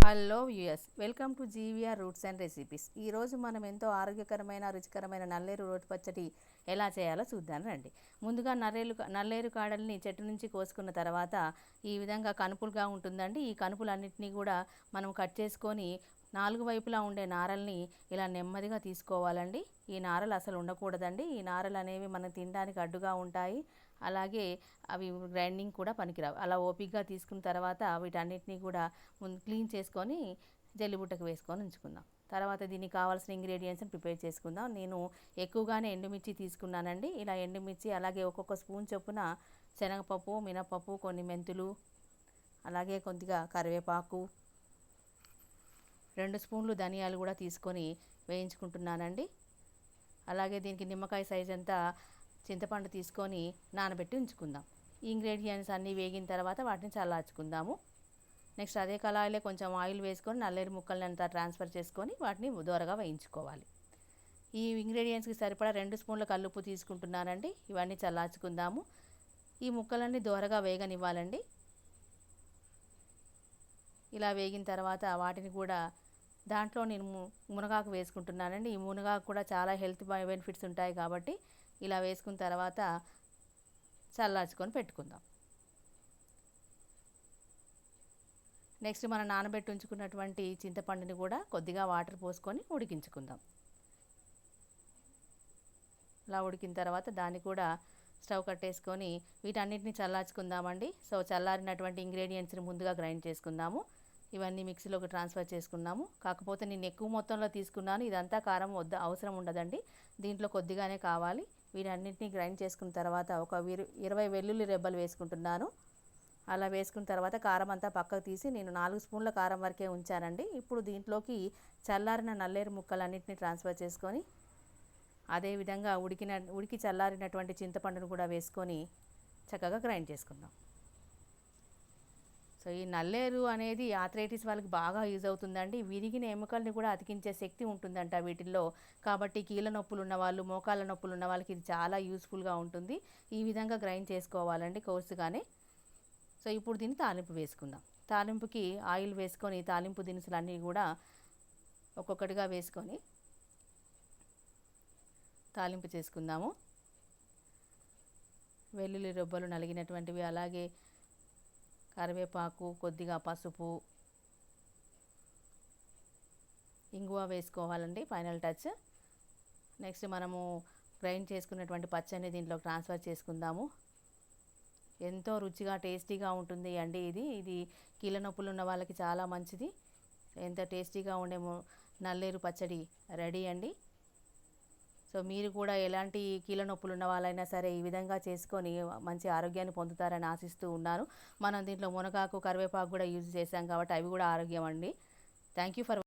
Hello viewers, welcome to GVR roots and recipes. ఈరోజు మనం ఎంతో ఆరోగ్యకరమైన రుచికరమైన నల్లేరు రోటి పచ్చడి ఎలా చేయాలో చూద్దాం రండి. ముందుగా నల్లేరు కాడల్ని చెట్టు నుంచి కోసుకున్న తర్వాత ఈ విధంగా కనుపులుగా ఉంటుందండి. ఈ కనుపులన్నింటినీ కూడా మనం కట్ చేసుకొని నాలుగు వైపులా ఉండే నారల్ని ఇలా నెమ్మదిగా తీసుకోవాలండి. ఈ నారలు అసలు ఉండకూడదండి. ఈ నారలు అనేవి మనం తినడానికి అడ్డుగా ఉంటాయి. అలాగే అవి గ్రైండింగ్ కూడా పనికిరావు. అలా ఓపిక్గా తీసుకున్న తర్వాత వీటన్నిటినీ కూడా ముందు క్లీన్ చేసుకొని జల్లిబుట్టకు వేసుకొని ఉంచుకుందాం. తర్వాత దీనికి కావాల్సిన ఇంగ్రీడియంట్స్ని ప్రిపేర్ చేసుకుందాం. నేను ఎక్కువగానే ఎండుమిర్చి తీసుకున్నానండి. ఇలా ఎండుమిర్చి, అలాగే ఒక్కొక్క స్పూన్ చొప్పున శనగపప్పు, మినపప్పు, కొన్ని మెంతులు, అలాగే కొద్దిగా కరివేపాకు, 2 స్పూన్లు ధనియాలు కూడా తీసుకొని వేయించుకుంటున్నానండి. అలాగే దీనికి నిమ్మకాయ సైజ్ అంతా చింతపండు తీసుకొని నానబెట్టి ఉంచుకుందాం. ఈ ఇంగ్రీడియంట్స్ అన్నీ వేగిన తర్వాత వాటిని చల్లార్చుకుందాము. నెక్స్ట్ అదే కళాయిలో కొంచెం ఆయిల్ వేసుకొని నల్లేరు ముక్కల్ని అంతా ట్రాన్స్ఫర్ చేసుకొని వాటిని దోరగా వేయించుకోవాలి. ఈ ఇంగ్రీడియంట్స్కి సరిపడా 2 స్పూన్ల కల్లుప్పు తీసుకుంటున్నానండి. ఇవన్నీ చల్లార్చుకుందాము. ఈ ముక్కలన్నీ దోరగా వేగనివ్వాలండి. ఇలా వేగిన తర్వాత వాటిని కూడా దాంట్లో నేను మునగాకు వేసుకుంటున్నానండి. ఈ మునగాకు కూడా చాలా హెల్త్ బెనిఫిట్స్ ఉంటాయి కాబట్టి ఇలా వేసుకున్న తర్వాత చల్లార్చుకొని పెట్టుకుందాం. నెక్స్ట్ మనం నానబెట్టి ఉంచుకున్నటువంటి చింతపండుని కూడా కొద్దిగా వాటర్ పోసుకొని ఉడికించుకుందాం. ఇలా ఉడికిన తర్వాత దాన్ని కూడా స్టవ్ కట్టేసుకొని వీటన్నిటిని చల్లార్చుకుందామండి. సో చల్లారినటువంటి ఇంగ్రీడియంట్స్ని ముందుగా గ్రైండ్ చేసుకుందాము. ఇవన్నీ మిక్సీలోకి ట్రాన్స్ఫర్ చేసుకున్నాము. కాకపోతే నేను ఎక్కువ మొత్తంలో తీసుకున్నాను. ఇదంతా కారం అవసరం ఉండదండి. దీంట్లో కొద్దిగానే కావాలి. వీటన్నిటిని గ్రైండ్ చేసుకున్న తర్వాత ఒక 20 వెల్లుల్లి రెబ్బలు వేసుకుంటున్నాను. అలా వేసుకున్న తర్వాత కారం అంతా పక్కకు తీసి నేను 4 స్పూన్ల కారం వరకే ఉంచానండి. ఇప్పుడు దీంట్లోకి చల్లారిన నల్లేరు ముక్కలన్నింటినీ ట్రాన్స్ఫర్ చేసుకొని అదేవిధంగా ఉడికి చల్లారినటువంటి చింతపండును కూడా వేసుకొని చక్కగా గ్రైండ్ చేసుకుందాం. సో ఈ నల్లేరు అనేది ఆర్థరైటిస్ వాళ్ళకి బాగా యూజ్ అవుతుందండి. విరిగిన ఎముకల్ని కూడా అతికించే శక్తి ఉంటుందంట వీటిల్లో. కాబట్టి కీళ్ళ నొప్పులు ఉన్నవాళ్ళు, మోకాళ్ళ నొప్పులు ఉన్న వాళ్ళకి ఇది చాలా యూస్ఫుల్గా ఉంటుంది. ఈ విధంగా గ్రైండ్ చేసుకోవాలండి కోర్సుగానే. సో ఇప్పుడు దీన్ని తాలింపు వేసుకుందాం. తాలింపుకి ఆయిల్ వేసుకొని తాలింపు దినుసులన్నీ కూడా ఒక్కొక్కటిగా వేసుకొని తాలింపు చేసుకుందాము. వెల్లుల్లి రెబ్బలు నలిగినటువంటివి, అలాగే కరివేపాకు, కొద్దిగా పసుపు, ఇంగువ వేసుకోవాలండి, ఫైనల్ టచ్. నెక్స్ట్ మనము గ్రైండ్ చేసుకున్నటువంటి పచ్చడిని దీంట్లో ట్రాన్స్ఫర్ చేసుకుందాము. ఎంతో రుచిగా టేస్టీగా ఉంటుంది అండి. ఇది కీళ్ళ నొప్పులు ఉన్న వాళ్ళకి చాలా మంచిది. ఎంత టేస్టీగా ఉండే నల్లేరు పచ్చడి రెడీ అండి. సో మీరు కూడా ఎలాంటి కీళ్ళ నొప్పులు ఉన్న వాళ్ళైనా సరే ఈ విధంగా చేసుకొని మంచి ఆరోగ్యాన్ని పొందుతారని ఆశిస్తూ ఉన్నాను. మనం దీంట్లో మునగాకు, కరివేపాకు కూడా యూజ్ చేసాం కాబట్టి అవి కూడా ఆరోగ్యం అండి. Thank you for